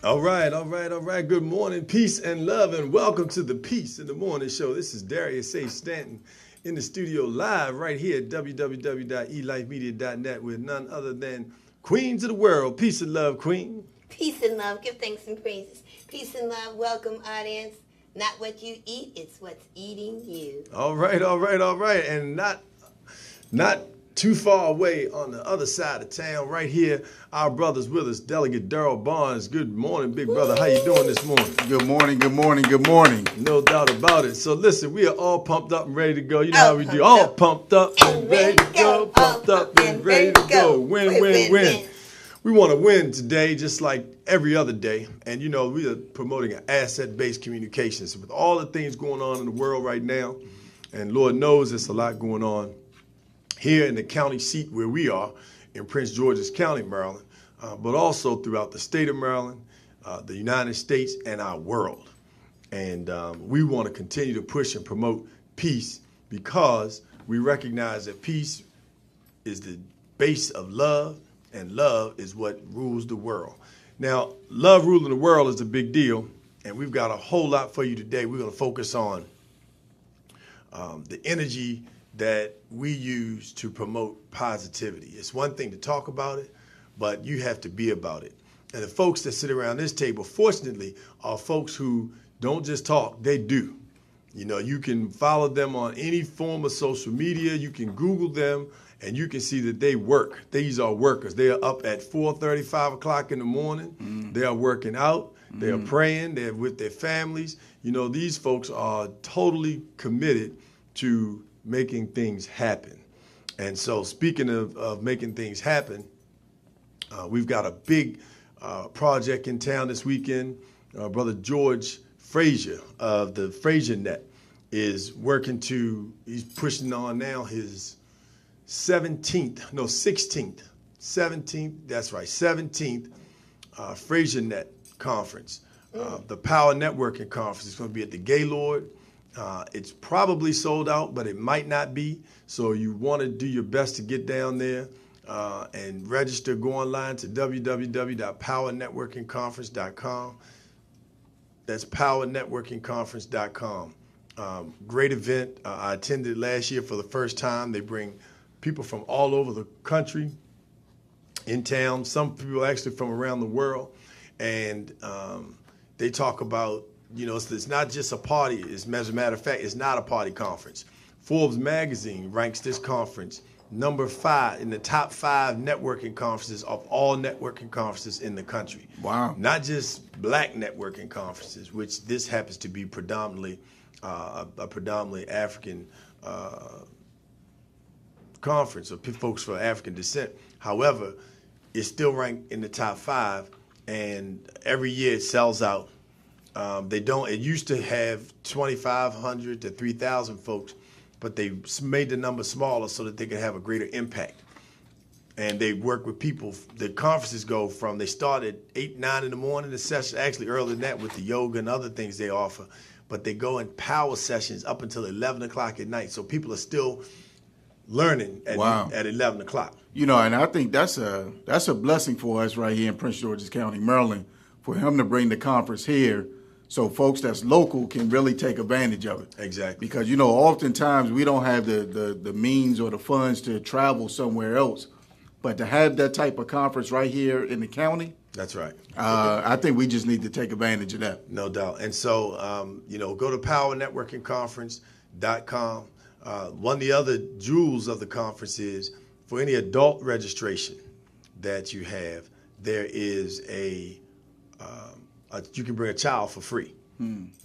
All right, all right, all right. Good morning, peace and love, and welcome to the Peace in the Morning Show. This is Darius Stanton in the studio live right here at www.elifemedia.net with none other than Queens of the World. Peace and love, Queen. Peace and love. Give thanks and praises. Peace and love. Welcome, audience. Not what you eat, it's what's eating you. All right, all right, all right. And not too far away on the other side of town, right here, our brothers with us, Delegate Darrell Barnes. Good morning, big brother. How you doing this morning? Good morning, good morning, good morning. No doubt about it. So listen, we are all pumped up and ready to go. You know how we do. All pumped up and ready to go. Pumped up and ready to go. Win, win, win. We want to win today just like every other day. And, you know, we are promoting an asset-based communications with all the things going on in the world right now. And Lord knows there's a lot going on here in the county seat where we are in Prince George's County, Maryland, but also throughout the state of Maryland, the United States, and our world. And we want to continue to push and promote peace because we recognize that peace is the base of love, and love is what rules the world. Now, love ruling the world is a big deal, and we've got a whole lot for you today. We're going to focus on the energy that we use to promote positivity. It's one thing to talk about it, but you have to be about it. And the folks that sit around this table, fortunately, are folks who don't just talk, they do. You know, you can follow them on any form of social media, you can Google them, and you can see that they work. These are workers. They are up at 4:30, 5 o'clock in the morning. They are working out. They are praying. They're with their families. You know, these folks are totally committed to making things happen. And so speaking of making things happen, we've got a big project in town this weekend. Brother George Frazier of the Frazier Net is he's pushing on now his 17th Frazier Net Conference. The Power Networking Conference is going to be at the Gaylord. It's probably sold out, but it might not be. So you want to do your best to get down there and register. Go online to www.powernetworkingconference.com. That's powernetworkingconference.com. Great event. I attended last year for the first time. They bring people from all over the country in town. Some people actually from around the world. And they talk about, you know, it's not just a party. As a matter of fact, it's not a party conference. Forbes magazine ranks this conference number 5 in the top 5 networking conferences of all networking conferences in the country. Wow. Not just black networking conferences, which this happens to be predominantly a predominantly African conference of folks for African descent. However, it's still ranked in the top 5, and every year it sells out. It used to have 2,500 to 3,000 folks, but they made the number smaller so that they could have a greater impact. And they work with people. The conferences they start at 8, 9 in the morning, the session, actually earlier than that with the yoga and other things they offer. But they go in power sessions up until 11 o'clock at night. So people are still learning at 11 o'clock. You know, and I think that's a blessing for us right here in Prince George's County, Maryland, for him to bring the conference here so folks that's local can really take advantage of it. Exactly. Because, you know, oftentimes we don't have the means or the funds to travel somewhere else. But to have that type of conference right here in the county, that's right. I think we just need to take advantage of that. No doubt. And so, you know, go to powernetworkingconference.com. One of the other jewels of the conference is for any adult registration that you have, there is you can bring a child for free.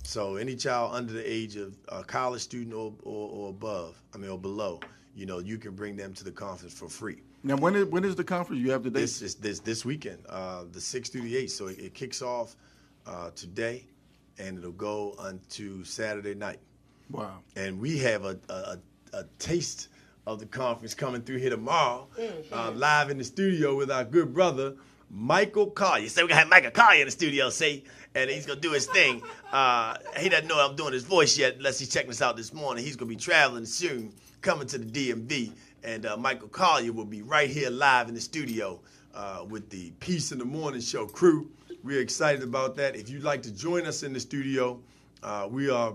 So any child under the age of a college student or above, or below, you know, you can bring them to the conference for free. Now, when is the conference? You have the date? This weekend, the 6th through the 8th. So it kicks off today, and it'll go unto Saturday night. Wow. And we have a taste of the conference coming through here tomorrow, live in the studio with our good brother, Michael Collier. So we're going to have Michael Collier in the studio, and he's going to do his thing. He doesn't know I'm doing his voice yet unless he's checking us out this morning. He's going to be traveling soon, coming to the DMV. And Michael Collier will be right here live in the studio with the Peace in the Morning Show crew. We're excited about that. If you'd like to join us in the studio, we are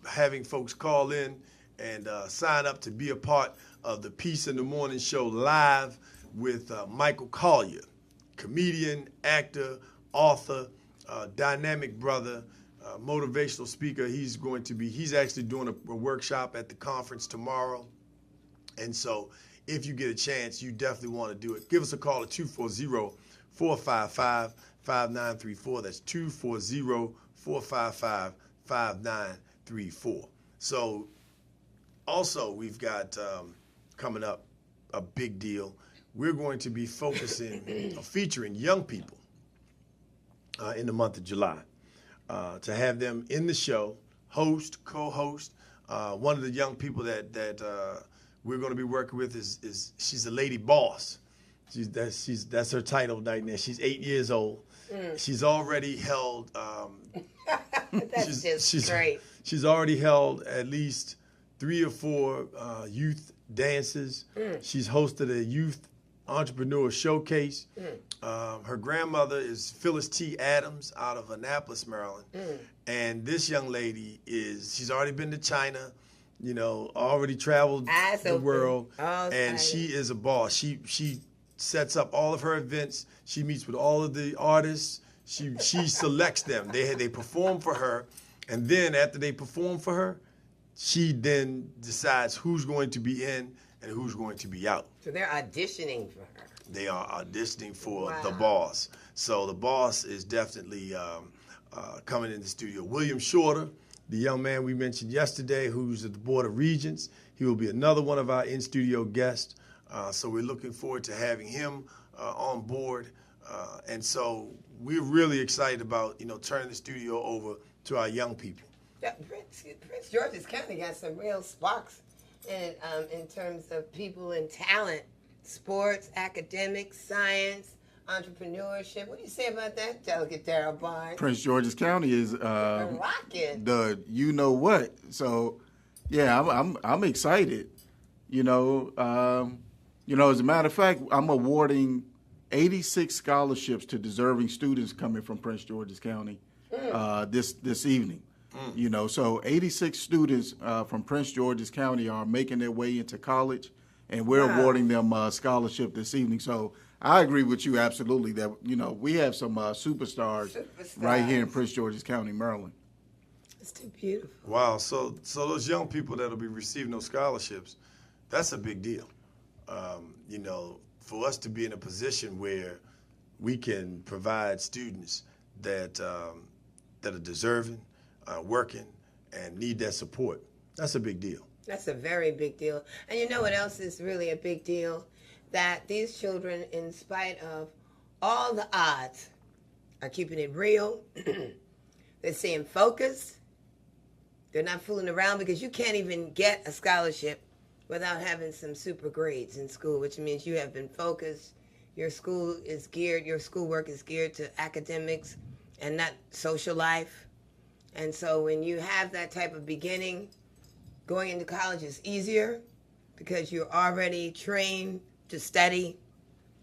having folks call in and sign up to be a part of the Peace in the Morning show live with Michael Collier, comedian, actor, author, dynamic brother, motivational speaker. He's actually doing a workshop at the conference tomorrow. And so if you get a chance, you definitely want to do it. Give us a call at 240-455-5934. That's 240-455-5934. So also we've got coming up a big deal. We're going to be featuring young people in the month of July to have them in the show, host, co-host. One of the young people that we're going to be working with is she's a lady boss. That's her title right now. She's 8 years old. She's already held. That's great. She's already held at least 3 or 4 youth dances. She's hosted a youth entrepreneur showcase. Her grandmother is Phyllis T. Adams out of Annapolis, Maryland. And this young lady she's already been to China, already traveled the world. And she is a boss. She sets up all of her events. She meets with all of the artists. She selects them. They perform for her. And then after they perform for her, she then decides who's going to be in and who's going to be out. So they're auditioning for her. They are auditioning for the boss. So the boss is definitely coming in the studio. William Shorter, the young man we mentioned yesterday, who's at the Board of Regents, he will be another one of our in-studio guests. So we're looking forward to having him on board. And so we're really excited about, turning the studio over to our young people. Yeah, Prince George's County got some real sparks in terms of people and talent, sports, academics, science, entrepreneurship. What do you say about that, Delegate Darryl Barnes? Prince George's County is rocking. the you know what. So yeah, I'm excited. As a matter of fact, I'm awarding 86 scholarships to deserving students coming from Prince George's County this evening. So 86 students from Prince George's County are making their way into college, and we're awarding them scholarship this evening. So I agree with you absolutely that, we have some superstars right here in Prince George's County, Maryland. It's too beautiful. Wow. So those young people that'll be receiving those scholarships, that's a big deal. For us to be in a position where we can provide students that are deserving, working, and need that support, that's a big deal. That's a very big deal. And you know what else is really a big deal? That these children, in spite of all the odds, are keeping it real. They're staying focused. They're not fooling around, because you can't even get a scholarship without having some super grades in school, which means you have been focused. Your schoolwork is geared to academics and not social life. And so when you have that type of beginning, going into college is easier because you're already trained to study,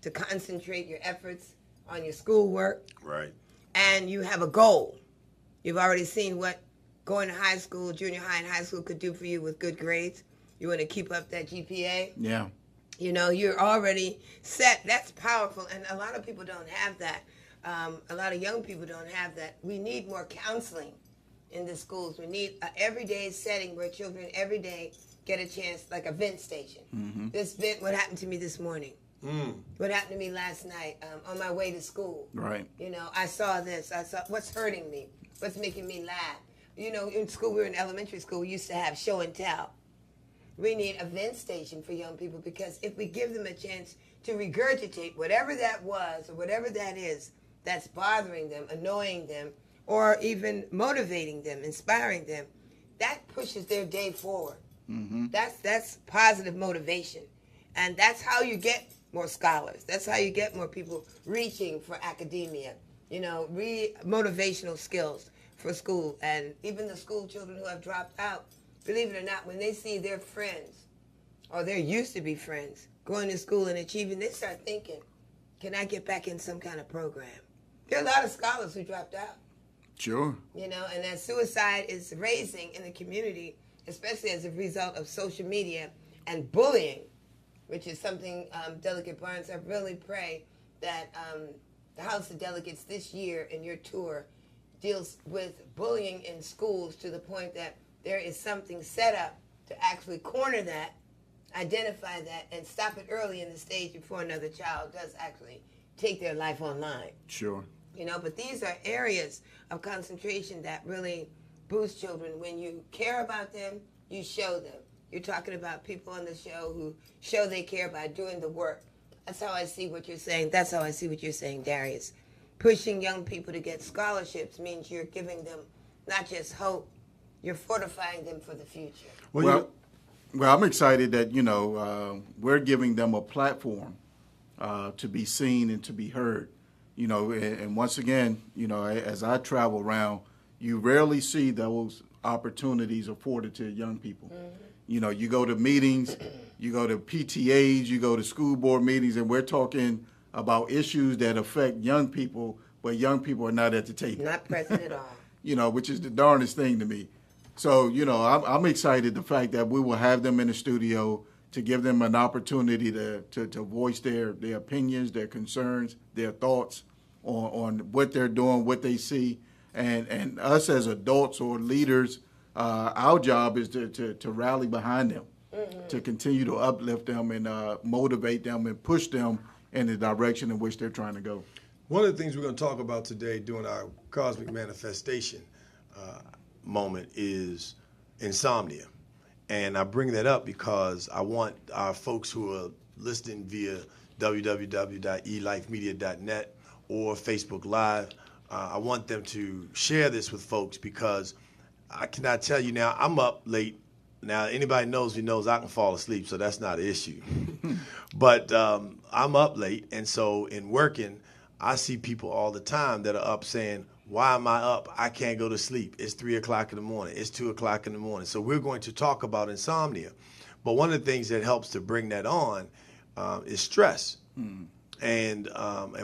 to concentrate your efforts on your schoolwork. Right. And you have a goal. You've already seen what going to high school, junior high and high school could do for you with good grades. You want to keep up that GPA. Yeah. You're already set. That's powerful. And a lot of people don't have that. A lot of young people don't have that. We need more counseling in the schools. We need an everyday setting where children every day get a chance, like a vent station. Mm-hmm. This vent, what happened to me this morning? What happened to me last night on my way to school? Right. I saw this. I saw what's hurting me, what's making me laugh. In school, we were in elementary school, we used to have show and tell. We need a vent station for young people, because if we give them a chance to regurgitate whatever that was or whatever that is that's bothering them, annoying them, or even motivating them, inspiring them, that pushes their day forward. Mm-hmm. That's positive motivation. And that's how you get more scholars. That's how you get more people reaching for academia, motivational skills for school. And even the school children who have dropped out, believe it or not, when they see their friends, or their used to be friends, going to school and achieving, they start thinking, can I get back in some kind of program? There are a lot of scholars who dropped out. Sure. You know, and that suicide is raising in the community, especially as a result of social media and bullying, which is something, Delegate Barnes, I really pray that the House of Delegates this year in your tour deals with bullying in schools to the point that there is something set up to actually corner that, identify that, and stop it early in the stage before another child does actually take their life online. Sure. You know, but these are areas of concentration that really boost children. When you care about them, you show them. You're talking about people on the show who show they care by doing the work. That's how I see what you're saying. That's how I see what you're saying, Darius. Pushing young people to get scholarships means you're giving them not just hope, you're fortifying them for the future. Well, I'm excited that, we're giving them a platform to be seen and to be heard. You know, and once again, as I travel around, you rarely see those opportunities afforded to young people. Mm-hmm. You know, you go to meetings, you go to PTAs, you go to school board meetings, and we're talking about issues that affect young people, but young people are not at the table. Not present at all. Which is the darndest thing to me. So, I'm excited the fact that we will have them in the studio to give them an opportunity to voice their opinions, their concerns, their thoughts on what they're doing, what they see. And us as adults or leaders, our job is to rally behind them, mm-hmm. to continue to uplift them and motivate them and push them in the direction in which they're trying to go. One of the things we're going to talk about today during our Cosmic Manifestation moment is insomnia. And I bring that up because I want our folks who are listening via www.elifemedia.net or Facebook Live, I want them to share this with folks because I cannot tell you now, I'm up late. Now, anybody knows me knows I can fall asleep, so that's not an issue. But I'm up late, and so in working, I see people all the time that are up saying, why am I up? I can't go to sleep. It's 3 o'clock in the morning. It's 2 o'clock in the morning. So we're going to talk about insomnia. But one of the things that helps to bring that on is stress. Mm. And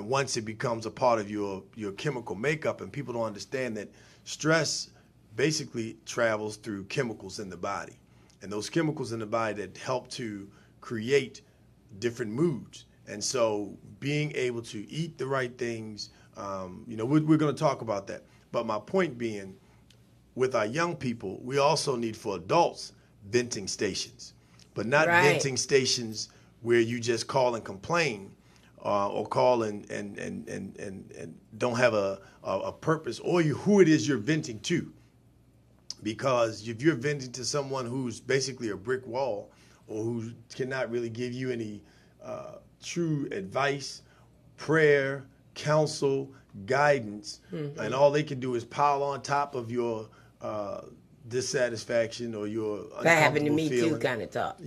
once it becomes a part of your chemical makeup, and people don't understand that stress basically travels through chemicals in the body. And those chemicals in the body that help to create different moods. And so being able to eat the right things, we're going to talk about that. But my point being, with our young people, we also need for adults venting stations, but not venting stations where you just call and complain or call and don't have a purpose or who it is you're venting to. Because if you're venting to someone who's basically a brick wall or who cannot really give you any true advice, prayer, counsel, guidance, mm-hmm. and all they can do is pile on top of your dissatisfaction or your uncomfortable that happened to me feeling, too kind of talk.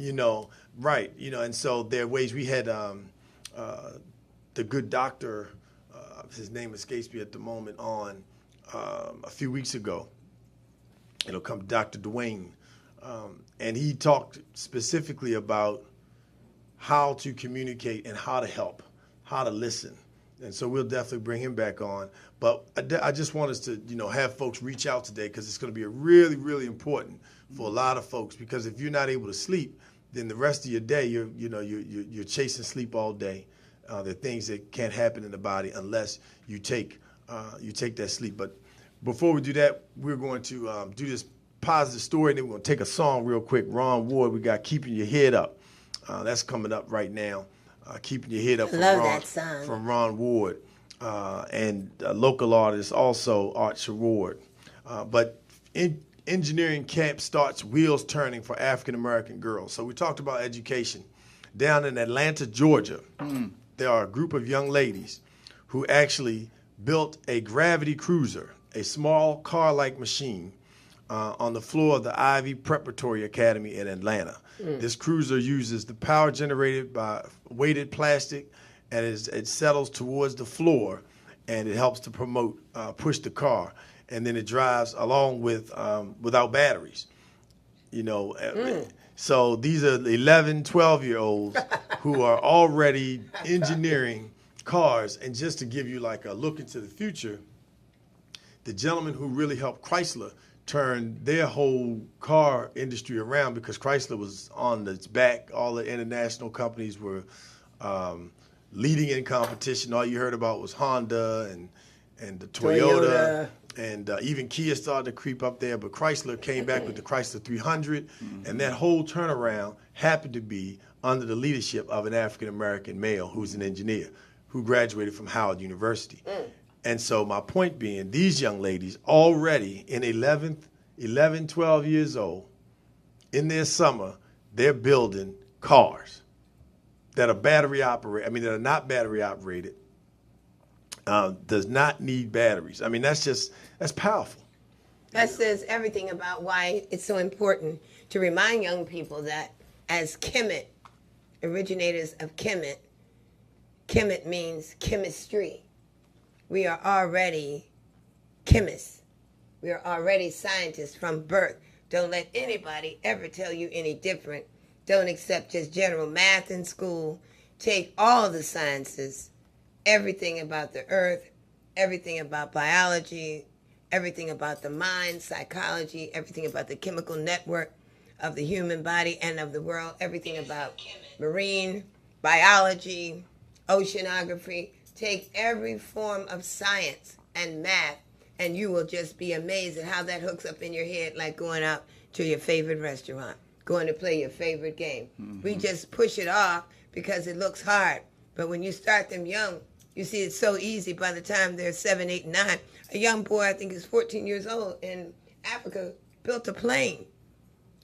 Right. And so there are ways. We had the good doctor, his name escapes me at the moment, on a few weeks ago. It'll come Dr. Dwayne, and he talked specifically about how to communicate and how to help, how to listen. And so we'll definitely bring him back on. But I just want us to, have folks reach out today because it's going to be really, really important for a lot of folks. Because if you're not able to sleep, then the rest of your day, you're chasing sleep all day. There are things that can't happen in the body unless you take that sleep. But before we do that, we're going to do this positive story, and then we're going to take a song real quick. Ron Ward, we got Keeping Your Head Up. That's coming up right now. Keeping Your Head Up from Ron Ward. And local artist also Art Sherward. But engineering camp starts wheels turning for African-American girls. So we talked about education. Down in Atlanta, Georgia, there are a group of young ladies who actually built a gravity cruiser, a small car-like machine, on the floor of the Ivy Preparatory Academy in Atlanta. This cruiser uses the power generated by weighted plastic, and it settles towards the floor, and it helps to push the car. And then it drives along with without batteries. So these are 11, 12-year-olds who are already engineering cars. And just to give you like a look into the future, the gentleman who really helped Chrysler turn their whole car industry around, because Chrysler was on its back. All the international companies were leading in competition. All you heard about was Honda and the Toyota. And even Kia started to creep up there, but Chrysler came back with the Chrysler 300, and that whole turnaround happened to be under the leadership of an African-American male who's an engineer who graduated from Howard University. And so my point being, these young ladies already in 11, 12 years old, in their summer, they're building cars that are that are not battery operated, does not need batteries. I mean, that's powerful. That says everything about why it's so important to remind young people that as Kemet, originators of Kemet means chemistry. We are already chemists. We are already scientists from birth. Don't let anybody ever tell you any different. Don't accept just general math in school. Take all the sciences, everything about the earth, everything about biology, everything about the mind, psychology, everything about the chemical network of the human body and of the world, everything about marine biology, oceanography. Take every form of science and math, and you will just be amazed at how that hooks up in your head, like going out to your favorite restaurant, going to play your favorite game. We just push it off because it looks hard. But when you start them young, you see it's so easy. By the time they're 7, 8, 9, a young boy, I think is 14 years old, in Africa, built a plane.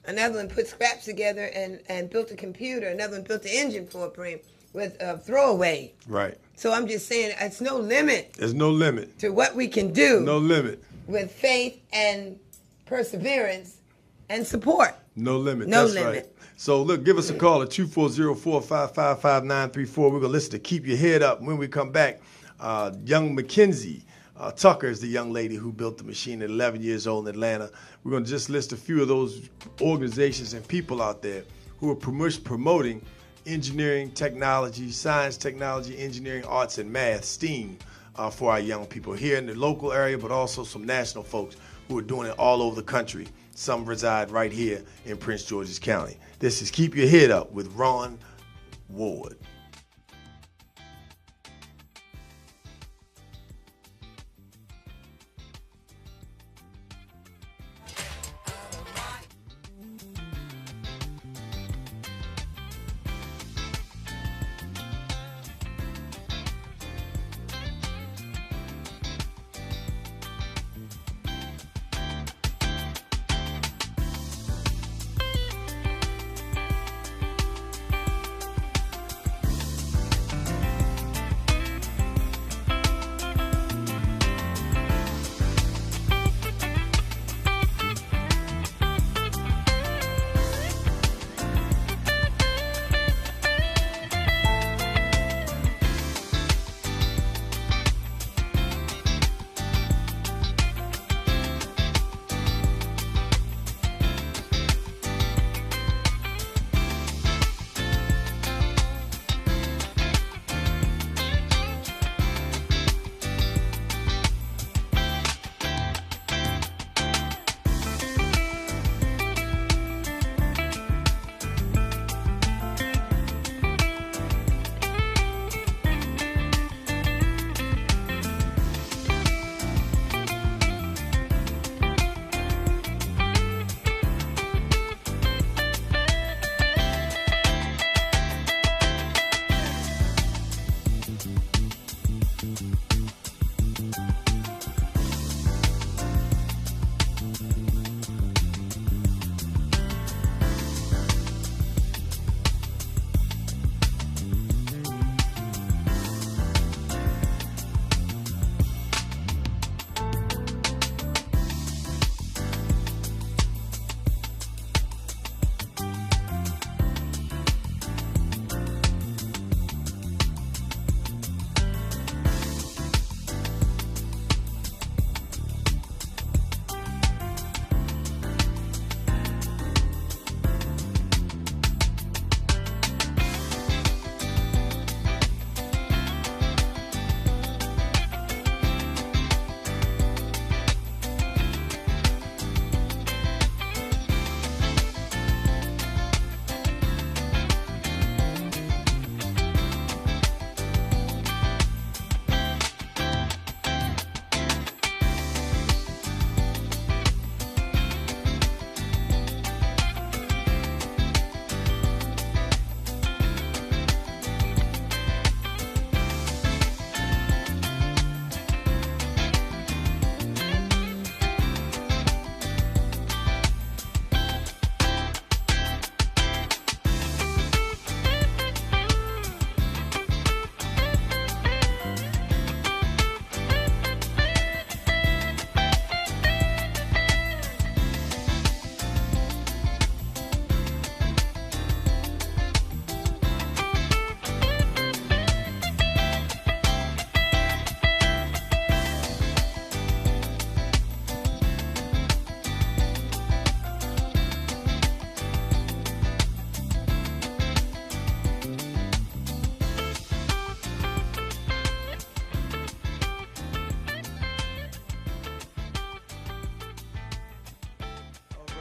Another one put scraps together and built a computer. Another one built the engine for a plane with a throwaway. Right. So I'm just saying, it's no limit. There's no limit to what we can do. No limit. With faith and perseverance and support. No limit. No That's limit. Right. So look, give us a call at 240-455-5934. We're going to listen to Keep Your Head Up. When we come back, young Mackenzie Tucker is the young lady who built the machine at 11 years old in Atlanta. We're going to just list a few of those organizations and people out there who are promoting engineering, technology, science, technology, engineering, arts, and math, STEAM, for our young people here in the local area, but also some national folks who are doing it all over the country. Some reside right here in Prince George's County. This is Keep Your Head Up with Ron Ward.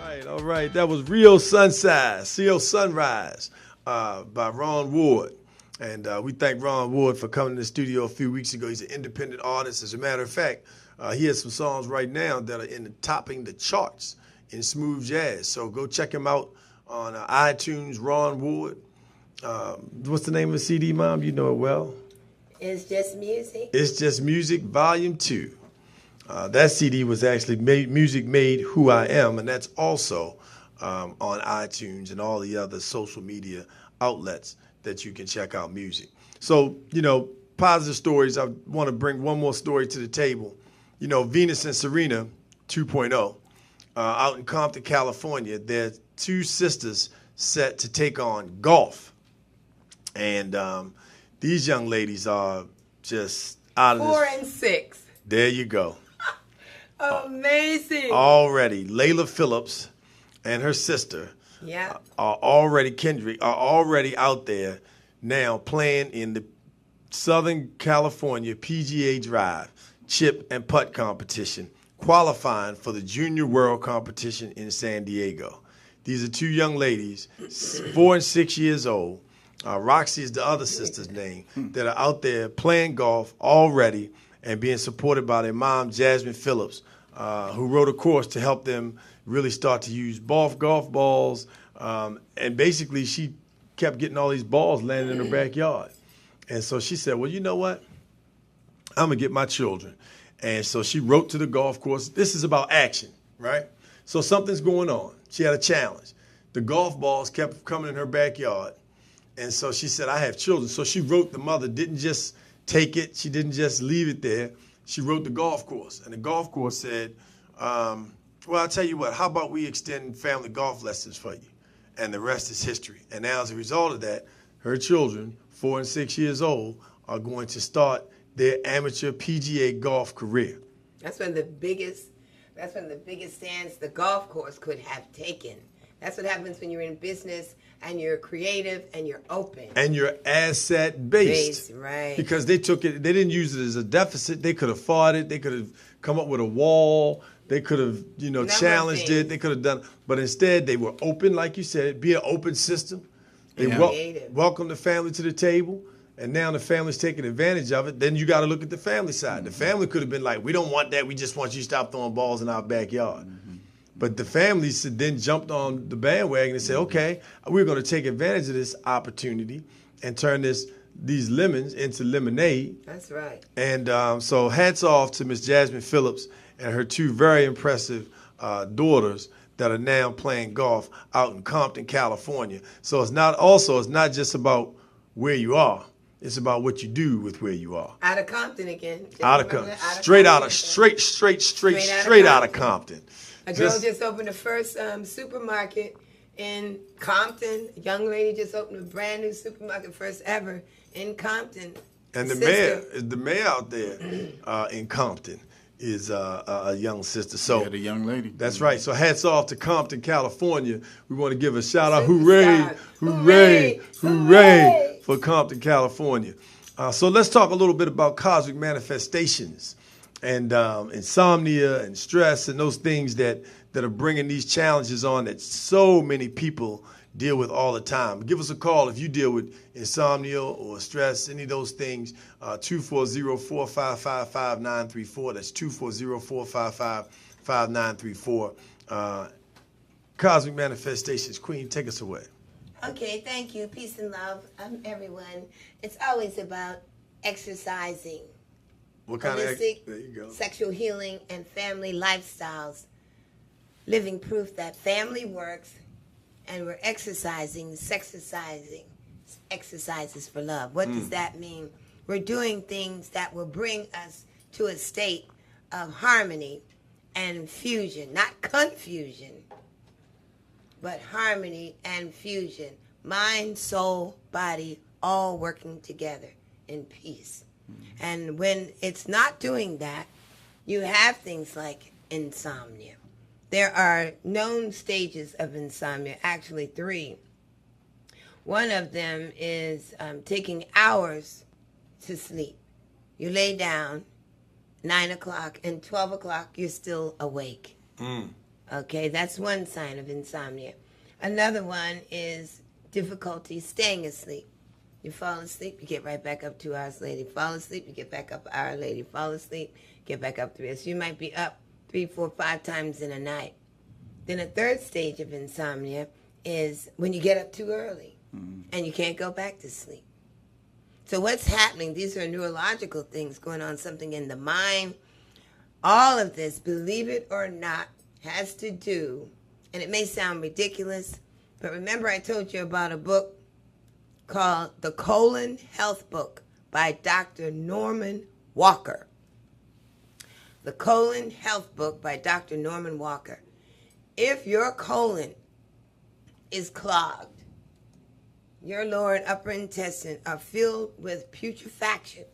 All right. That was Rio Sunrise by Ron Ward. And we thank Ron Ward for coming to the studio a few weeks ago. He's an independent artist. As a matter of fact, he has some songs right now that are topping the charts in smooth jazz. So go check him out on iTunes, Ron Ward. What's the name of the CD, Mom? You know it well. It's Just Music. It's Just Music, Volume 2. That CD was actually Music Made Who I Am, and that's also on iTunes and all the other social media outlets that you can check out music. So, positive stories. I want to bring one more story to the table. Venus and Serena 2.0 out in Compton, California. They're two sisters set to take on golf. And these young ladies are just out of 4 and 6. There you go. Amazing. Already, Layla Phillips and her sister Kendrick, are already out there now playing in the Southern California PGA Drive chip and putt competition, qualifying for the Junior World Competition in San Diego. These are two young ladies, 4 and 6 years old. Roxy is the other sister's name, that are out there playing golf already and being supported by their mom, Jasmine Phillips, who wrote a course to help them really start to use golf balls. And basically, she kept getting all these balls landing in her backyard. And so she said, well, you know what? I'm going to get my children. And so she wrote to the golf course. This is about action, right? So something's going on. She had a challenge. The golf balls kept coming in her backyard. And so she said, I have children. So she wrote the mother, didn't just take it. She didn't just leave it there. She wrote the golf course. And the golf course said, well, I'll tell you what, how about we extend family golf lessons for you? And the rest is history. And now as a result of that, her children, 4 and 6 years old, are going to start their amateur PGA golf career. That's one of the biggest stands the golf course could have taken. That's what happens when you're in business and you're creative and you're open. And you're asset-based. Right. Because they didn't use it as a deficit. They could have fought it. They could have come up with a wall. They could have, challenged it. They could have done, but instead they were open, like you said, be an open system. They welcome the family to the table, and now the family's taking advantage of it. Then you got to look at the family side. The family could have been like, we don't want that. We just want you to stop throwing balls in our backyard. But the family then jumped on the bandwagon and said, okay, we're going to take advantage of this opportunity and turn these lemons into lemonade. That's right. And so hats off to Miss Jasmine Phillips and her two very impressive daughters that are now playing golf out in Compton, California. So it's not just about where you are. It's about what you do with where you are. Out of Compton again. Straight out of Compton. A girl just opened the first supermarket in Compton. A young lady just opened a brand new supermarket, first ever in Compton. And the mayor out there in Compton is a young sister. So the young lady. That's right. So hats off to Compton, California. We want to give a shout out. Hooray, hooray, hooray for Compton, California. So let's talk a little bit about cosmic manifestations and insomnia and stress and those things that are bringing these challenges on that so many people deal with all the time. Give us a call if you deal with insomnia or stress, any of those things, 240-455-5934. That's 240-455-5934. Cosmic Manifestations. Queen, take us away. Okay, thank you. Peace and love, everyone. It's always about exercising. What kind holistic, there you go. Sexual healing and family lifestyles. Living proof that family works. And we're exercises for love. What does that mean? We're doing things that will bring us to a state of harmony and fusion, not confusion, but harmony and fusion. Mind, soul, body, all working together in peace. And when it's not doing that, you have things like insomnia. There are known stages of insomnia, actually 3. One of them is taking hours to sleep. You lay down, 9 o'clock, and 12 o'clock, you're still awake. Okay, that's one sign of insomnia. Another one is difficulty staying asleep. You fall asleep, you get right back up 2 hours later. You fall asleep, you get back up an hour later. You fall asleep, get back up 3 hours. So you might be up 3, 4, 5 times in a night. Then a third stage of insomnia is when you get up too early and you can't go back to sleep. So what's happening? These are neurological things going on, something in the mind. All of this, believe it or not, has to do, and it may sound ridiculous, but remember I told you about a book called The Colon Health Book by Dr. Norman Walker. The Colon Health Book by Dr. Norman Walker. If your colon is clogged, your lower and upper intestine are filled with putrefaction,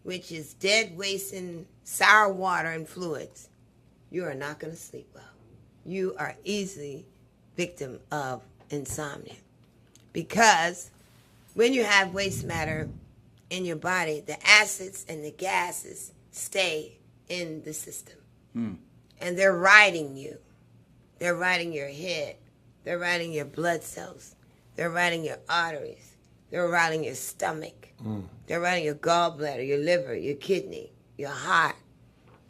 which is dead, wasting, sour water and fluids, you are not going to sleep well. You are easily victim of insomnia. Because when you have waste matter in your body, the acids and the gases stay in the system. And they're riding you. They're riding your head. They're riding your blood cells. They're riding your arteries. They're riding your stomach. They're riding your gallbladder, your liver, your kidney, your heart.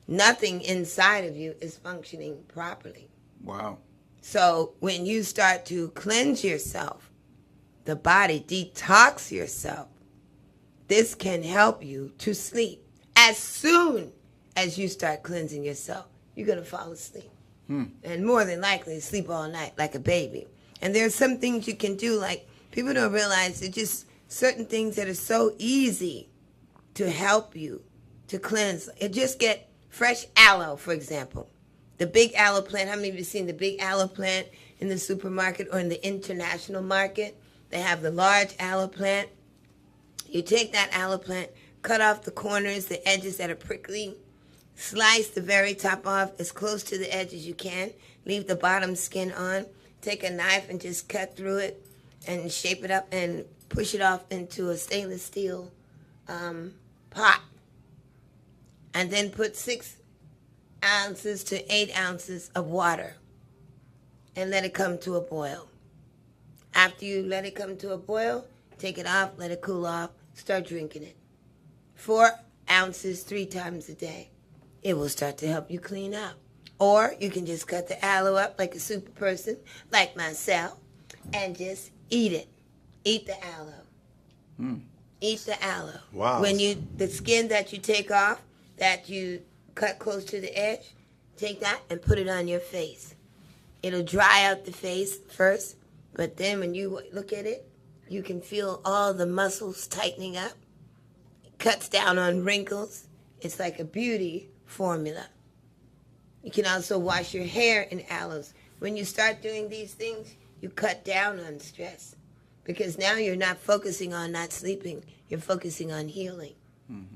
Nothing inside of you is functioning properly. Wow. So when you start to cleanse yourself, the body detox yourself, this can help you to sleep. As soon as you start cleansing yourself, you're going to fall asleep. And more than likely sleep all night like a baby. And there's some things you can do, like people don't realize there's just certain things that are so easy to help you to cleanse. Just get fresh aloe, for example. The big aloe plant, how many of you have seen the big aloe plant in the supermarket or in the international market? They have the large aloe plant. You take that aloe plant, cut off the corners, the edges that are prickly, slice the very top off as close to the edge as you can, leave the bottom skin on, take a knife and just cut through it and shape it up and push it off into a stainless steel pot. And then put 6 ounces to 8 ounces of water and let it come to a boil. After you let it come to a boil, take it off, let it cool off, start drinking it. 4 ounces 3 times a day. It will start to help you clean up. Or you can just cut the aloe up like a super person, like myself, and just eat it. Eat the aloe. Eat the aloe. Wow. When the skin that you take off, that you cut close to the edge, take that and put it on your face. It'll dry out the face first, but then when you look at it, you can feel all the muscles tightening up. It cuts down on wrinkles. It's like a beauty formula. You can also wash your hair in aloes. When you start doing these things, you cut down on stress. Because now you're not focusing on not sleeping. You're focusing on healing.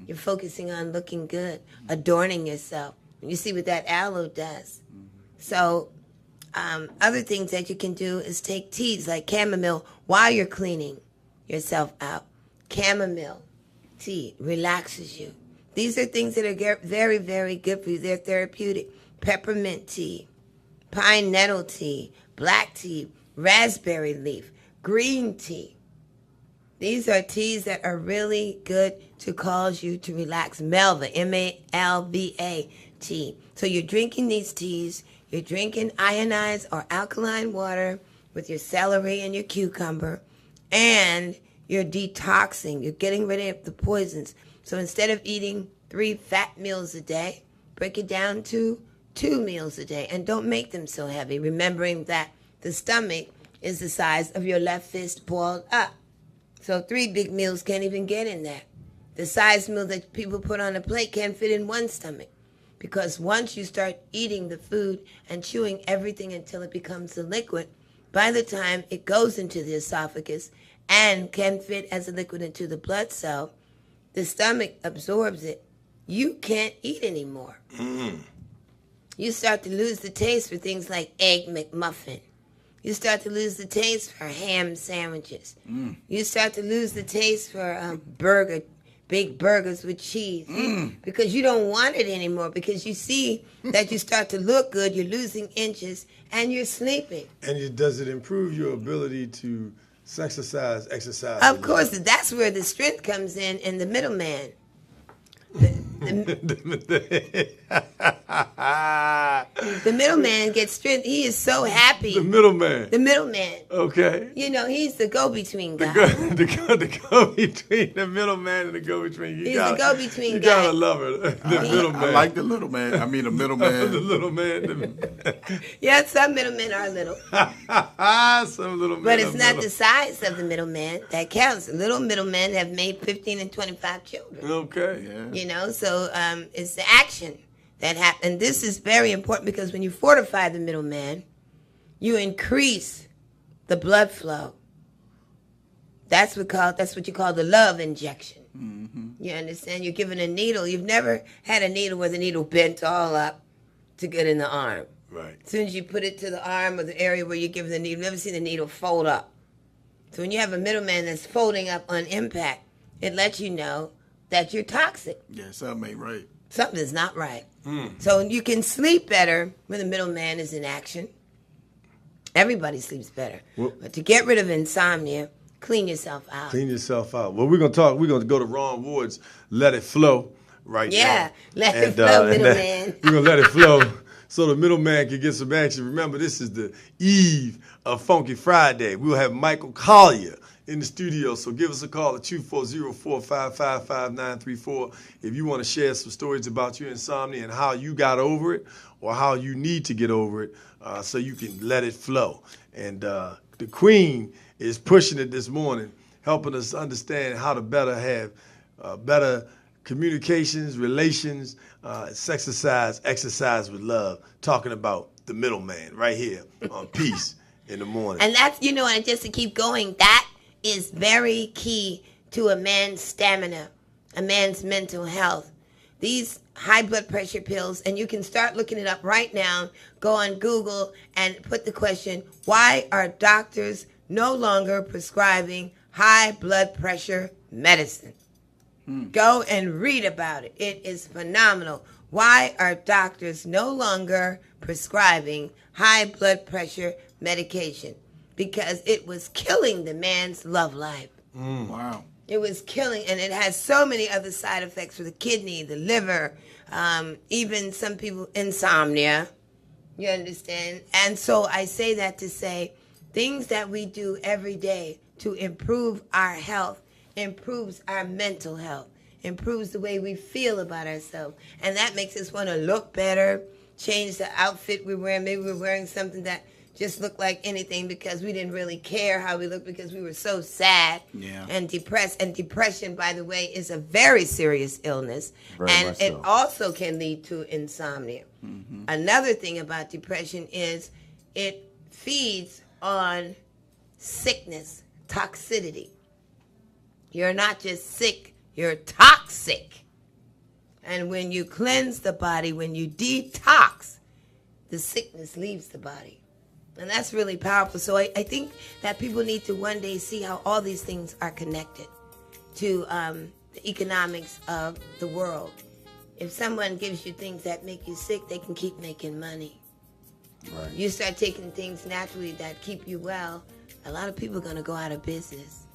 You're focusing on looking good, adorning yourself. You see what that aloe does. So other things that you can do is take teas like chamomile while you're cleaning yourself out. Chamomile tea relaxes you. These are things that are very, very good for you. They're therapeutic. Peppermint tea, pine nettle tea, black tea, raspberry leaf, green tea. These are teas that are really good to cause you to relax. Melva, M-A-L-V-A tea. So you're drinking these teas, you're drinking ionized or alkaline water with your celery and your cucumber, and you're detoxing. You're getting rid of the poisons. So instead of eating 3 fat meals a day, break it down to 2 meals a day, and don't make them so heavy, remembering that the stomach is the size of your left fist balled up. So 3 big meals can't even get in there. The size meal that people put on a plate can't fit in one stomach, because once you start eating the food and chewing everything until it becomes a liquid, by the time it goes into the esophagus and can fit as a liquid into the blood cell, the stomach absorbs it. You can't eat anymore. You start to lose the taste for things like Egg McMuffin. You start to lose the taste for ham sandwiches. You start to lose the taste for burger big burgers with cheese because you don't want it anymore because you see that you start to look good, you're losing inches, and you're sleeping. And does it improve your ability to exercise? Of course, that's where the strength comes in the middleman. The middleman gets strength. He is so happy. The middleman. The middleman. Okay. You know, he's the go-between guy. The go-between, the middleman and the go-between. He's the go-between guy. You gotta love her. The middleman. I like the little man. I mean, the middleman. The little man. Yeah, some middlemen are little. Some little men. But it's not the size of the middleman that counts. Little middlemen have made 15 and 25 children. Okay. Yeah. You know, so it's the action that happens. And this is very important because when you fortify the middleman, you increase the blood flow. That's what you call the love injection. Mm-hmm. You understand? You're given a needle. You've never had a needle where the needle bent all up to get in the arm. Right. As soon as you put it to the arm or the area where you're giving the needle, you've never seen the needle fold up. So when you have a middleman that's folding up on impact, it lets you know that you're toxic. Yeah, something ain't right. Something's not right. So you can sleep better when the middleman is in action. Everybody sleeps better. Well, but to get rid of insomnia, clean yourself out. Clean yourself out. Well, we're going to go to Ron Ward's Let It Flow right now. Yeah, let it flow, middleman. We're going to let it flow so the middleman can get some action. Remember, this is the eve of Funky Friday. We'll have Michael Collier in the studio, so give us a call at 240-455-5934 if you want to share some stories about your insomnia and how you got over it or how you need to get over it so you can let it flow. And the Queen is pushing it this morning, helping us understand how to better have better communications, relations, exercise with love, talking about the middleman right here on Peace in the Morning. And that's, and just to keep going, that is very key to a man's stamina, a man's mental health. These high blood pressure pills, and you can start looking it up right now, go on Google and put the question, why are doctors no longer prescribing high blood pressure medicine? Go and read about it. It is phenomenal. Why are doctors no longer prescribing high blood pressure medication? Because it was killing the man's love life. Wow. It was killing, and it has so many other side effects for the kidney, the liver, even some people, insomnia. You understand? And so I say that to say things that we do every day to improve our health, improves our mental health, improves the way we feel about ourselves. And that makes us want to look better, change the outfit we're wearing. Maybe we're wearing something that just looked like anything because we didn't really care how we looked because we were so sad and depressed. And depression, by the way, is a very serious illness. And it also can lead to insomnia. Mm-hmm. Another thing about depression is it feeds on sickness, toxicity. You're not just sick, you're toxic. And when you cleanse the body, when you detox, the sickness leaves the body. And that's really powerful. So I think that people need to one day see how all these things are connected to the economics of the world. If someone gives you things that make you sick, they can keep making money. Right. You start taking things naturally that keep you well, a lot of people are going to go out of business.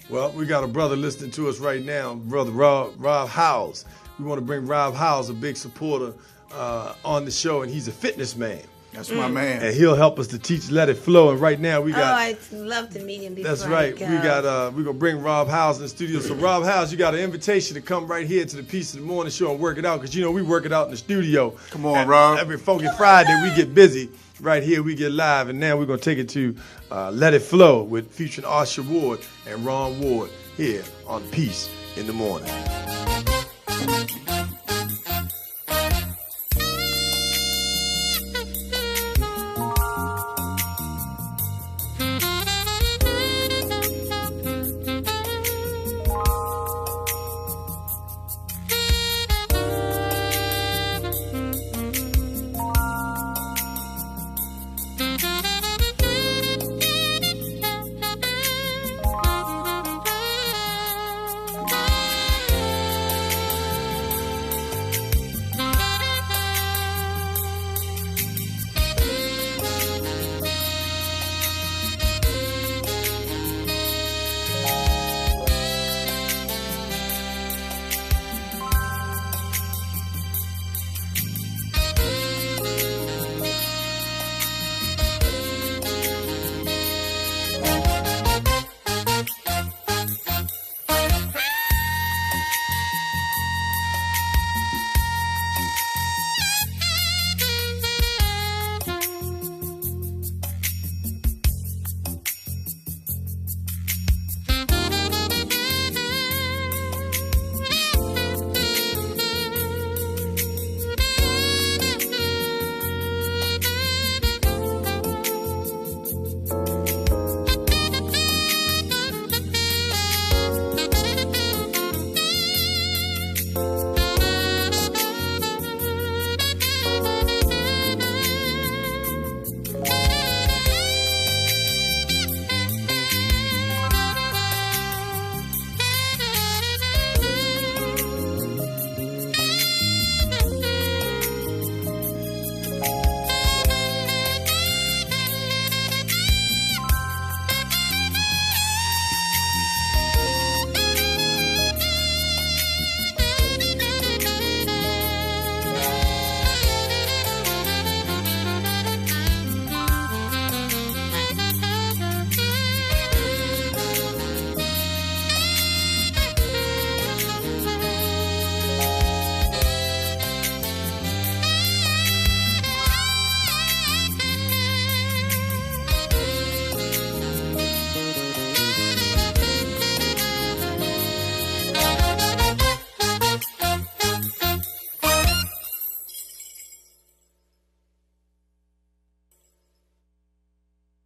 Well, we got a brother listening to us right now, Brother Rob Howes. We want to bring Rob Howes, a big supporter, on the show, and he's a fitness man. That's my man. And he'll help us to teach Let It Flow. And right now we got... Oh, I'd love to meet him before That's right. I go. We got, we're going to bring Rob Howes in the studio. So Rob Howes, you got an invitation to come right here to the Peace of the Morning show and work it out. Because, we work it out in the studio. Come on, Rob. Every Funky Friday we get busy. Right here we get live. And now we're going to take it to Let It Flow with featuring Usher Ward and Ron Ward here on Peace in the Morning.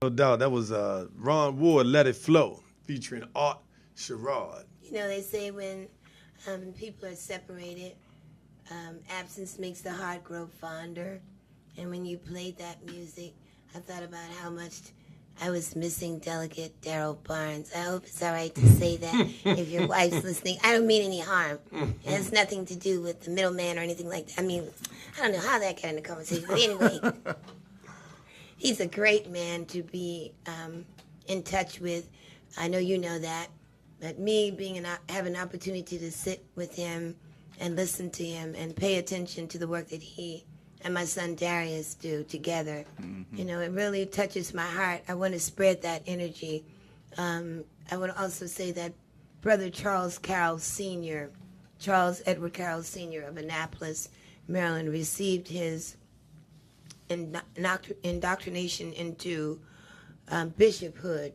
No doubt. That was Ron Ward, Let It Flow, featuring Art Sherrod. You know, they say when people are separated, absence makes the heart grow fonder. And when you played that music, I thought about how much I was missing Delegate Darrell Barnes. I hope it's all right to say that if your wife's listening. I don't mean any harm. It has nothing to do with the middleman or anything like that. I mean, I don't know how that got in the conversation. But anyway, he's a great man to be in touch with. I know you know that. But me having an opportunity to sit with him and listen to him and pay attention to the work that he and my son Darius do together, you know, it really touches my heart. I want to spread that energy. I want to also say that Brother Charles Edward Carroll Sr. of Annapolis, Maryland, received his indoctrination into bishophood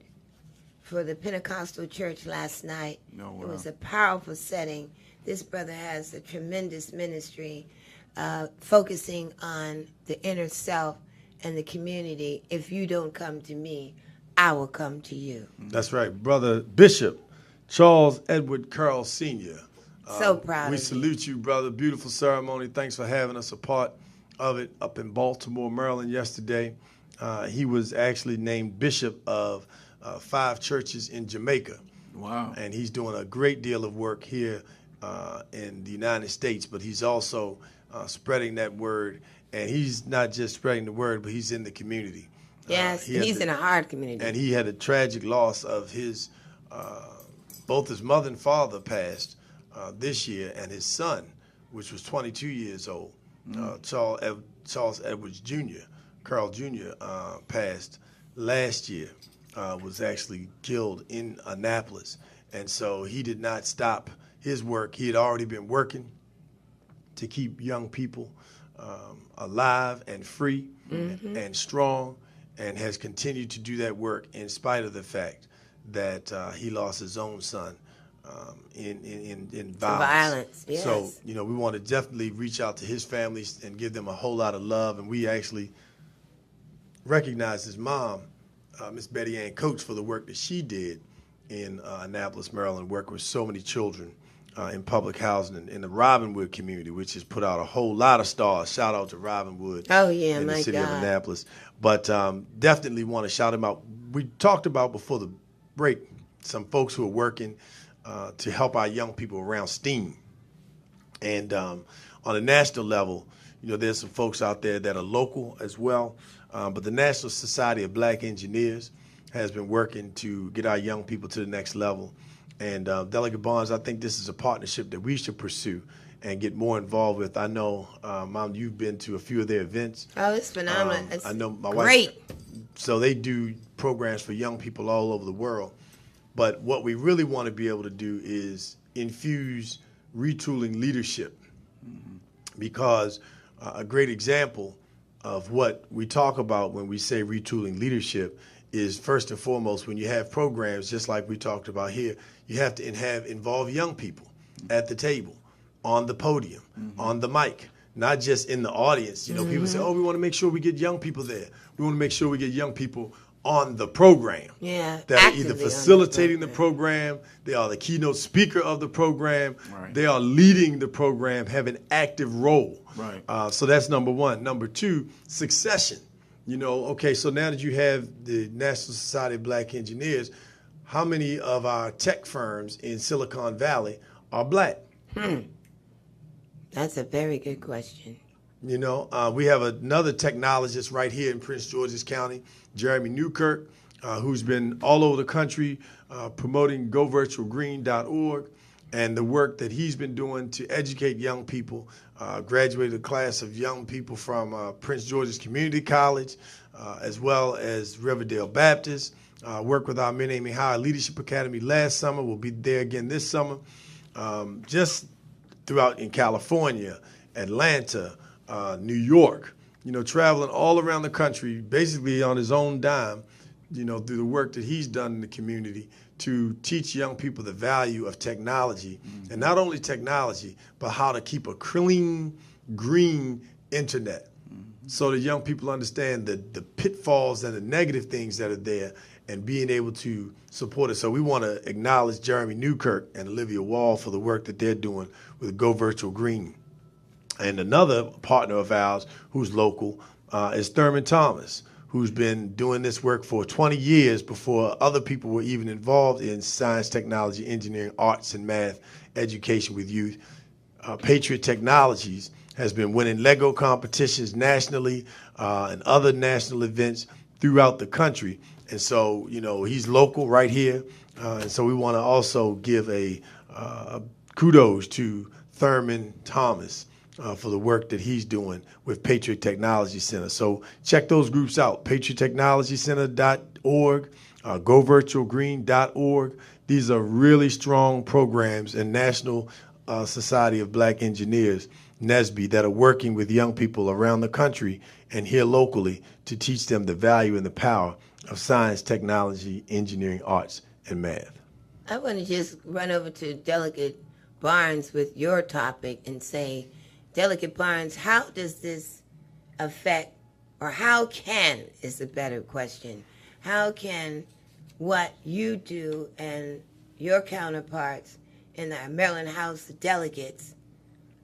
for the Pentecostal Church last night. Oh, wow. It was a powerful setting. This brother has a tremendous ministry focusing on the inner self and the community. If you don't come to me, I will come to you. That's right. Brother Bishop Charles Edward Carroll Sr. So proud We of you. salute you, brother. Beautiful ceremony. Thanks for having us a part of it up in Baltimore, Maryland yesterday. He was actually named bishop of 5 churches in Jamaica. Wow. And he's doing a great deal of work here in the United States, but he's also spreading that word. And he's not just spreading the word, but he's in the community. Yes, he's in a hard community. And he had a tragic loss of his, both his mother and father passed this year, and his son, which was 22 years old, Charles Edwards Jr., Carl Jr., passed last year, was actually killed in Annapolis. And so he did not stop his work. He had already been working to keep young people alive and free and strong, and has continued to do that work in spite of the fact that he lost his own son in violence. Yes. So, you know, we want to definitely reach out to his families and give them a whole lot of love. And we actually recognize his mom, Miss Betty Ann Coates, for the work that she did in Annapolis, Maryland, working with so many children in public housing in the Robinwood community, which has put out a whole lot of stars. Shout out to Robinwood in the city of Annapolis. But definitely want to shout him out. We talked about before the break some folks who are working to help our young people around STEAM. And on a national level, you know, there's some folks out there that are local as well. But the National Society of Black Engineers has been working to get our young people to the next level. And Delegate Barnes, I think this is a partnership that we should pursue and get more involved with. I know, Mom, you've been to a few of their events. Oh, it's phenomenal. It's I know my great. wife. So they do programs for young people all over the world. But what we really want to be able to do is infuse retooling leadership, because a great example of what we talk about when we say retooling leadership is, first and foremost, when you have programs just like we talked about here, you have to involve young people at the table, on the podium, on the mic, not just in the audience. You know, people say, oh, we want to make sure we get young people there. We want to make sure we get young people on the program. Yeah, that are either facilitating the program, they are the keynote speaker of the program, they are leading the program, have an active role. Right. So that's number one. Number two, succession. You know, okay, so now that you have the National Society of Black Engineers, how many of our tech firms in Silicon Valley are black? That's a very good question. You know, we have another technologist right here in Prince George's County, Jeremy Newkirk, who's been all over the country promoting govirtualgreen.org and the work that he's been doing to educate young people. Graduated a class of young people from Prince George's Community College, as well as Riverdale Baptist. Worked with our Men Aiming High Leadership Academy last summer. We'll be there again this summer. Just throughout in California, Atlanta, New York, you know, traveling all around the country, basically on his own dime, you know, through the work that he's done in the community to teach young people the value of technology, and not only technology, but how to keep a clean, green internet. so that young people understand the pitfalls and the negative things that are there and being able to support it. So we want to acknowledge Jeremy Newkirk and Olivia Wall for the work that they're doing with Go Virtual Green. And another partner of ours who's local is Thurman Thomas, who's been doing this work for 20 years before other people were even involved in science, technology, engineering, arts, and math education with youth. Patriot Technologies has been winning Lego competitions nationally and other national events throughout the country. And so, he's local right here. And so we want to also give a kudos to Thurman Thomas for the work that he's doing with Patriot Technology Center. So check those groups out, patriottechnologycenter.org, govirtualgreen.org. These are really strong programs and National Society of Black Engineers, NSBE, that are working with young people around the country and here locally to teach them the value and the power of science, technology, engineering, arts, and math. I want to just run over to Delegate Barnes with your topic and say, Delegate Barnes, how does this affect, or how can, is a better question, how can what you do and your counterparts in the Maryland House of Delegates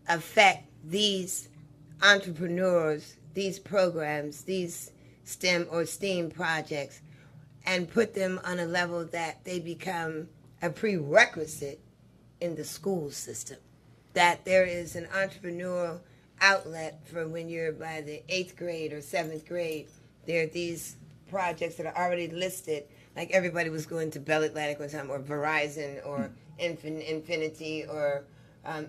affect these entrepreneurs, these programs, these STEM or STEAM projects, and put them on a level that they become a prerequisite in the school system? That there is an entrepreneurial outlet for when you're by the 8th grade or 7th grade. There are these projects that are already listed, like everybody was going to Bell Atlantic one time, or Verizon, or Infinity, or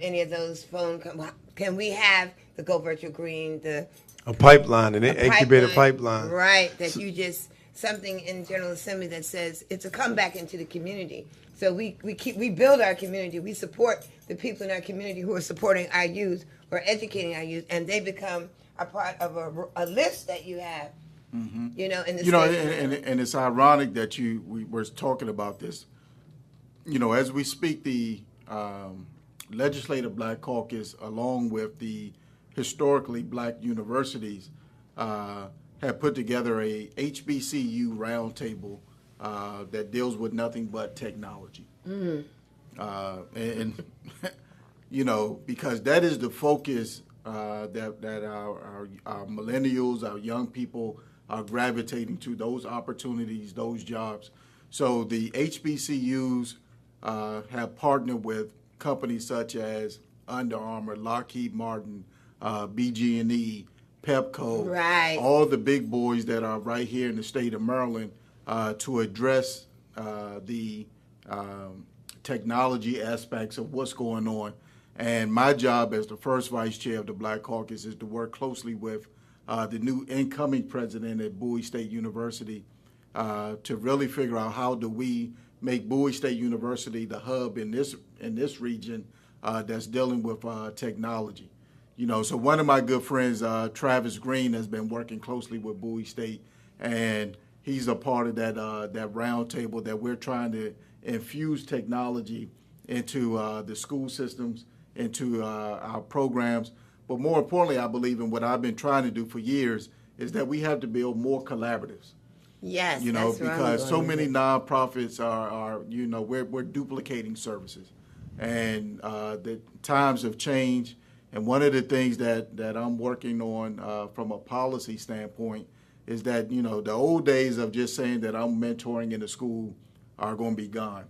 any of those phone companies. Can we have the Go Virtual Green, a pipeline, an incubator pipeline. Right, that you just, something in General Assembly that says it's a comeback into the community. So we build our community. We support the people in our community who are supporting our youth or educating our youth, and they become a part of a list that you have. Mm-hmm. In the state. And it's ironic that we were talking about this. As we speak, the Legislative Black Caucus, along with the historically black universities, have put together a HBCU roundtable that deals with nothing but technology. Mm. And because that is the focus that our millennials, our young people are gravitating to, those opportunities, those jobs. So the HBCUs have partnered with companies such as Under Armour, Lockheed Martin, BG&E, Pepco, right, all the big boys that are right here in the state of Maryland to address the technology aspects of what's going on. And my job as the first vice chair of the Black Caucus is to work closely with the new incoming president at Bowie State University to really figure out how do we make Bowie State University the hub in this region that's dealing with technology. So one of my good friends, Travis Green, has been working closely with Bowie State, and he's a part of that roundtable that we're trying to infuse technology into the school systems, into our programs. But more importantly, I believe in what I've been trying to do for years is that we have to build more collaboratives. Yes, that's because so many nonprofits are we're duplicating services, and the times have changed. And one of the things that I'm working on from a policy standpoint is that the old days of just saying that I'm mentoring in the school are going to be gone,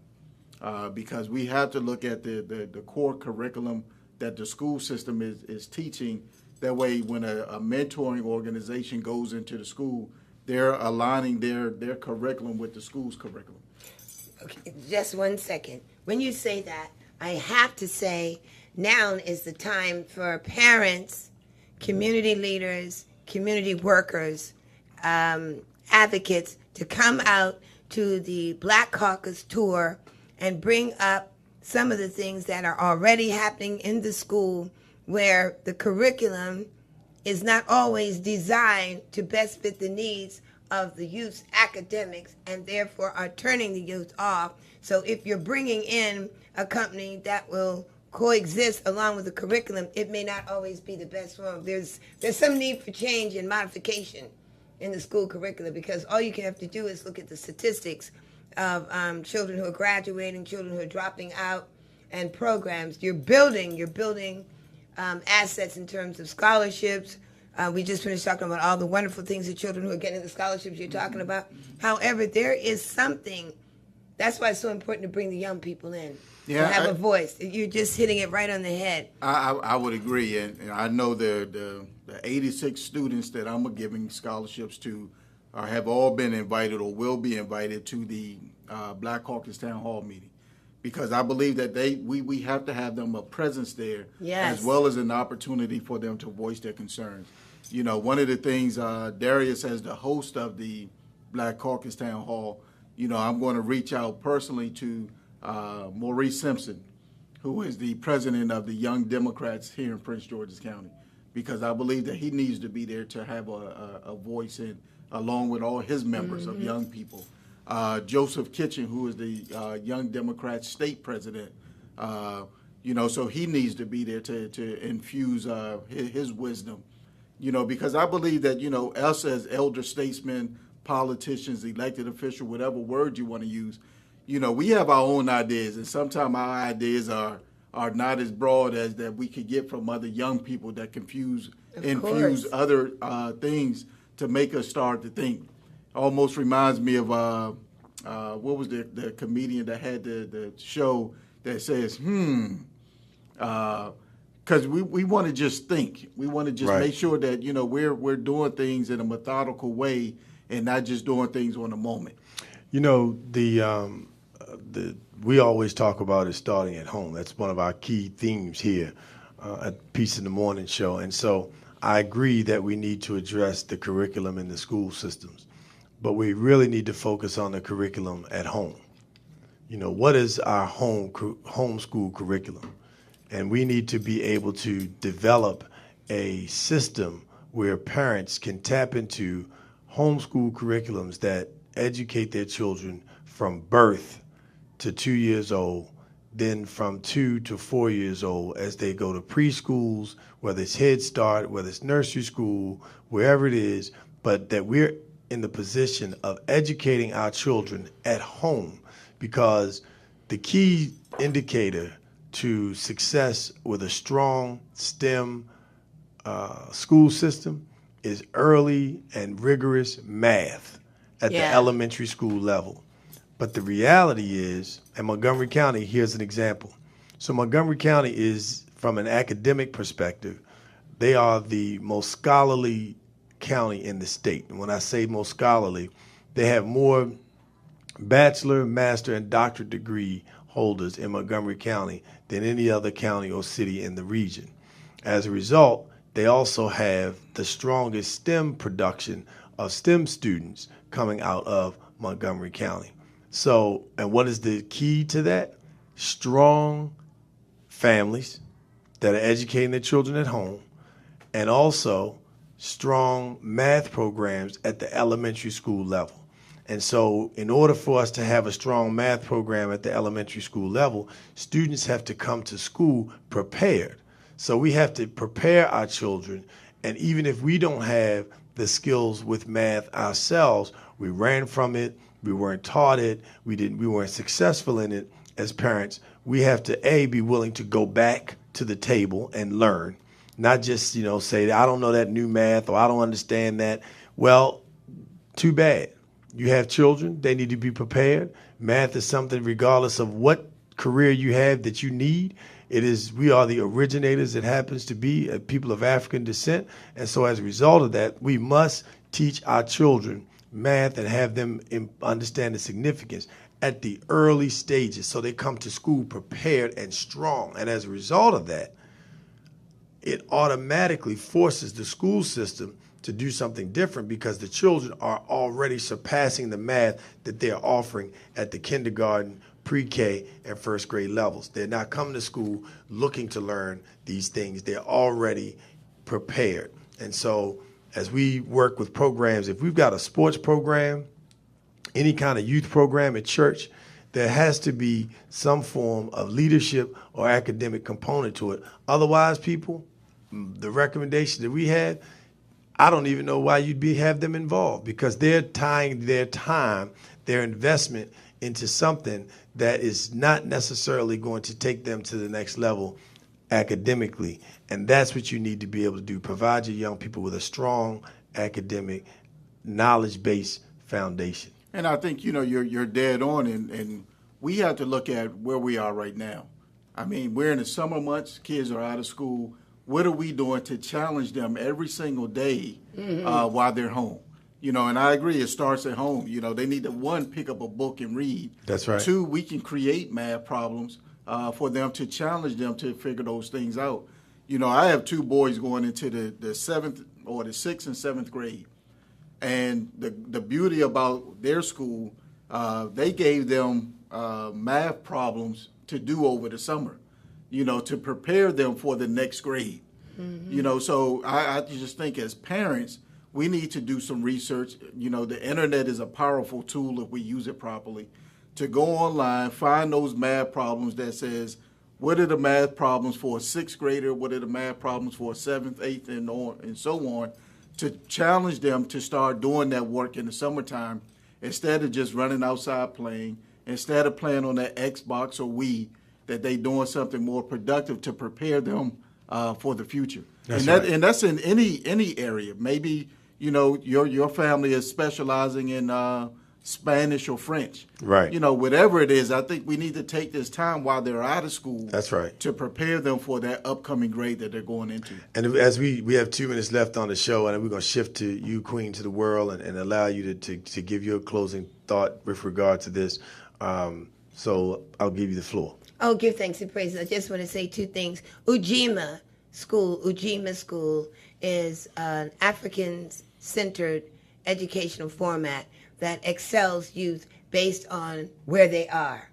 because we have to look at the core curriculum that the school system is teaching. That way, when a mentoring organization goes into the school, they're aligning their curriculum with the school's curriculum. Okay, just 1 second. When you say that, I have to say now is the time for parents, community leaders, community workers, advocates to come out to the Black Caucus tour and bring up some of the things that are already happening in the school where the curriculum is not always designed to best fit the needs of the youth's academics, and therefore are turning the youth off. So if you're bringing in a company that will coexist along with the curriculum, it may not always be the best form. There's some need for change and modification in the school curriculum, because all you can have to do is look at the statistics of children who are graduating, children who are dropping out, and programs. You're building assets in terms of scholarships. We just finished talking about all the wonderful things that children who are getting the scholarships you're talking about. However, there is something, that's why it's so important to bring the young people in. Yeah, to have a voice. You're just hitting it right on the head. I would agree, and I know the 86 students that I'm giving scholarships to have all been invited or will be invited to the Black Caucus Town Hall meeting, because I believe that we have to have them a presence there, yes, as well as an opportunity for them to voice their concerns. You know, one of the things, Darius, as the host of the Black Caucus Town Hall, you know, I'm going to reach out personally to Maurice Simpson, who is the president of the Young Democrats here in Prince George's County, because I believe that he needs to be there to have a voice in, along with all his members of young people. Joseph Kitchen, who is the Young Democrats state president, you know, so he needs to be there to infuse his wisdom, you know, because I believe that, you know, us as elder statesmen, politicians, elected official, whatever word you want to use, you know, we have our own ideas, and sometimes our ideas are not as broad as that we could get from other young people that infuse other things to make us start to think. Almost reminds me of what was the comedian that had the show that says, because we want to just think. We want to just make sure that, you know, we're doing things in a methodical way and not just doing things on the moment. You know, we always talk about it starting at home. That's one of our key themes here at Peace in the Morning show. And so I agree that we need to address the curriculum in the school systems, but we really need to focus on the curriculum at home. You know, what is our homeschool curriculum? And we need to be able to develop a system where parents can tap into homeschool curriculums that educate their children from birth to 2 years old, then from 2 to 4 years old as they go to preschools, whether it's Head Start, whether it's nursery school, wherever it is, but that we're in the position of educating our children at home, because the key indicator to success with a strong STEM school system is early and rigorous math at the elementary school level. But the reality is, in Montgomery County, here's an example. So Montgomery County is, from an academic perspective, they are the most scholarly county in the state. And when I say most scholarly, they have more bachelor, master, and doctorate degree holders in Montgomery County than any other county or city in the region. As a result, they also have the strongest STEM production of STEM students coming out of Montgomery County. So, and what is the key to that? Strong families that are educating their children at home, and also strong math programs at the elementary school level. And so in order for us to have a strong math program at the elementary school level, students have to come to school prepared. So we have to prepare our children, and even if we don't have the skills with math ourselves, we ran from it, we weren't taught it, we weren't successful in it as parents, we have to be willing to go back to the table and learn, not just, say, I don't know that new math, or I don't understand that. Well, too bad. You have children, they need to be prepared. Math is something, regardless of what career you have that you need. We are the originators. It happens to be people of African descent. And so as a result of that, we must teach our children math and have them understand the significance at the early stages so they come to school prepared and strong. And as a result of that, it automatically forces the school system to do something different, because the children are already surpassing the math that they're offering at the kindergarten, pre-K, and first grade levels. They're not coming to school looking to learn these things. They're already prepared. And so as we work with programs, if we've got a sports program, any kind of youth program at church there has to be some form of leadership or academic component to it. Otherwise, people, the recommendation that we had, I don't even know why you'd have them involved, because they're tying their time, their investment into something that is not necessarily going to take them to the next level academically. And that's what you need to be able to do. Provide your young people with a strong academic, knowledge-based foundation. And I think, you're dead on, and we have to look at where we are right now. I mean, we're in the summer months, kids are out of school. What are we doing to challenge them every single day while they're home? And I agree, it starts at home. They need to, one, pick up a book and read. That's right. Two, we can create math problems for them to challenge them to figure those things out. I have two boys going into the seventh or the 6th and 7th grade. And the beauty about their school, they gave them math problems to do over the summer, to prepare them for the next grade. So I just think as parents, we need to do some research. The internet is a powerful tool if we use it properly, to go online, find those math problems that says, what are the math problems for a 6th grader? What are the math problems for a 7th, 8th, and so on, to challenge them to start doing that work in the summertime instead of just running outside playing, instead of playing on that Xbox or Wii, that they doing something more productive to prepare them for the future. That's And that's in any area. Maybe, your family is specializing in Spanish or French. Right. Whatever it is, I think we need to take this time while they're out of school. That's right. To prepare them for that upcoming grade that they're going into. And as we have 2 minutes left on the show, and we're going to shift to you, Queen, to the world, and allow you to give your closing thought with regard to this. So I'll give you the floor. Oh, give thanks and praise. I just want to say 2 things. Ujima School is an African-centered educational format that excels youth based on where they are.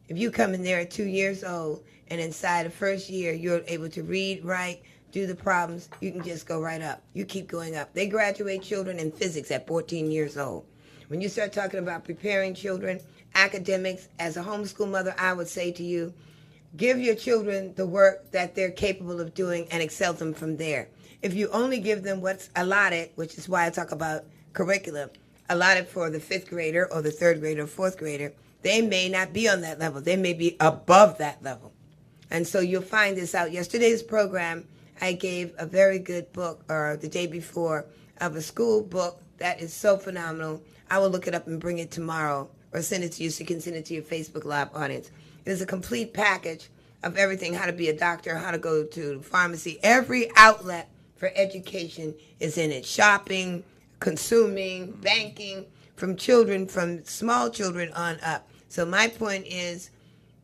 If you come in there at 2 years old and inside the first year you're able to read, write, do the problems, you can just go right up. You keep going up. They graduate children in physics at 14 years old. When you start talking about preparing children, academics, as a homeschool mother, I would say to you, give your children the work that they're capable of doing and excel them from there. If you only give them what's allotted, which is why I talk about curriculum, allotted for the 5th grader or the 3rd grader or 4th grader, they may not be on that level. They may be above that level. And so you'll find this out. Yesterday's program, I gave a very good book, or the day before, of a school book that is so phenomenal. I will look it up and bring it tomorrow or send it to you so you can send it to your Facebook Live audience. It is a complete package of everything, how to be a doctor, how to go to the pharmacy. Every outlet for education is in it. Shopping, consuming, banking, from children, from small children on up. So my point is,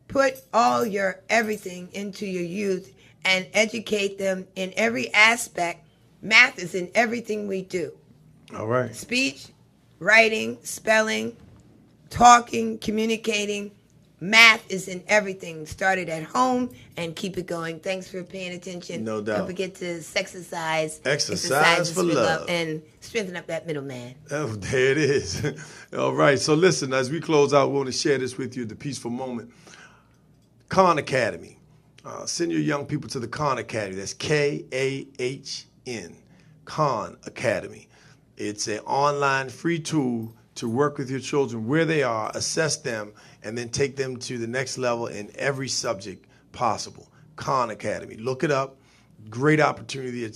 put all your everything into your youth and educate them in every aspect. Math is in everything we do. All right. Speech, writing, spelling, talking, communicating. Math is in everything. Start it at home and keep it going. Thanks for paying attention. No doubt. Don't forget to exercise. Exercise for love. And strengthen up that middle man. Oh, there it is. All right. So listen, as we close out, we want to share this with you, the peaceful moment. Khan Academy. Send your young people to the Khan Academy. That's K-A-H-N. Khan Academy. It's an online free tool to work with your children where they are, assess them, and then take them to the next level in every subject possible. Khan Academy. Look it up. Great opportunity.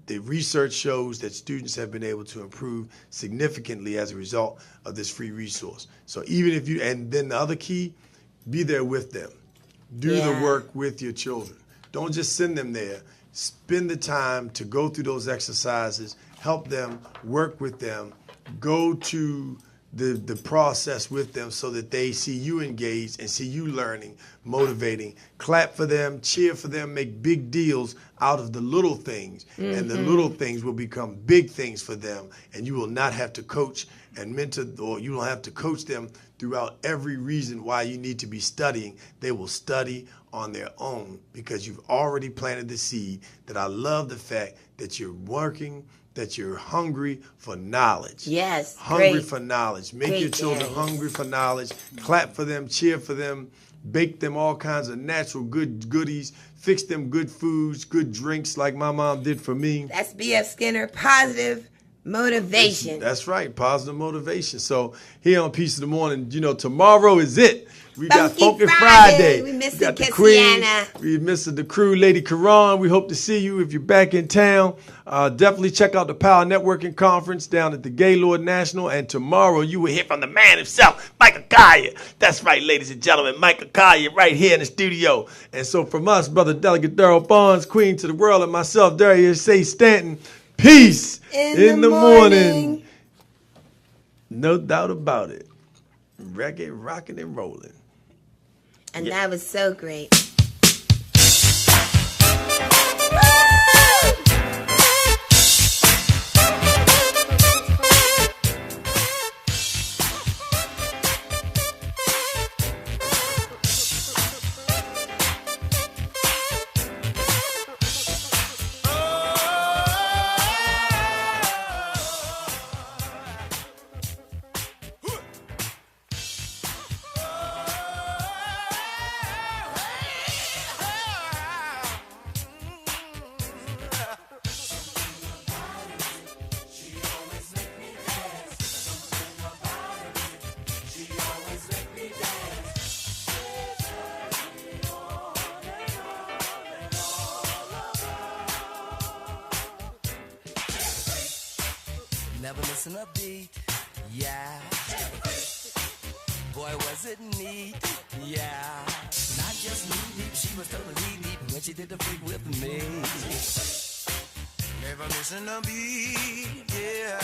The research shows that students have been able to improve significantly as a result of this free resource. So even if you, and then the other key, be there with them. Do the work with your children. Don't just send them there. Spend the time to go through those exercises, help them, work with them, go to the process with them so that they see you engaged and see you learning, motivating. Clap for them, cheer for them, make big deals out of the little things. Mm-hmm. And the little things will become big things for them. And you will not have to coach and mentor, or you don't have to coach them throughout every reason why you need to be studying. They will study on their own because you've already planted the seed. That I love the fact that you're working, that you're hungry for knowledge. Yes. Hungry great. for knowledge. Make Great, your children Darius. hungry for knowledge. Clap for them, cheer for them, bake them all kinds of natural goodies, fix them good foods, good drinks like my mom did for me. That's B.F. Skinner, positive motivation. That's right, positive motivation. So here on Peace of the Morning, tomorrow is it. We got Funky Friday. We missed got the the Queen. Cassiana. We missed the crew, Lady Karan. We hope to see you if you're back in town. Definitely check out the Power Networking Conference down at the Gaylord National. And tomorrow you will hear from the man himself, Michael Collier. That's right, ladies and gentlemen, Michael Collier right here in the studio. And so from us, Brother Delegate Darrell Barnes, Queen to the World, and myself, Darius Stanton, peace in the morning. No doubt about it. Reggae, rocking, and rolling. And that was so great. Never missing a beat, yeah. Boy, was it neat, yeah. Not just knee deep, she was totally deep when she did the freak with me. Never missing a beat, yeah.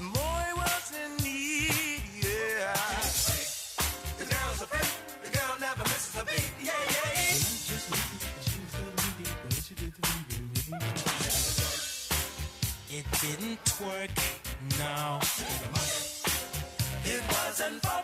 Boy, was it neat, yeah. The girl's a freak, the girl never misses a beat, yeah, yeah. It didn't work, no. It wasn't for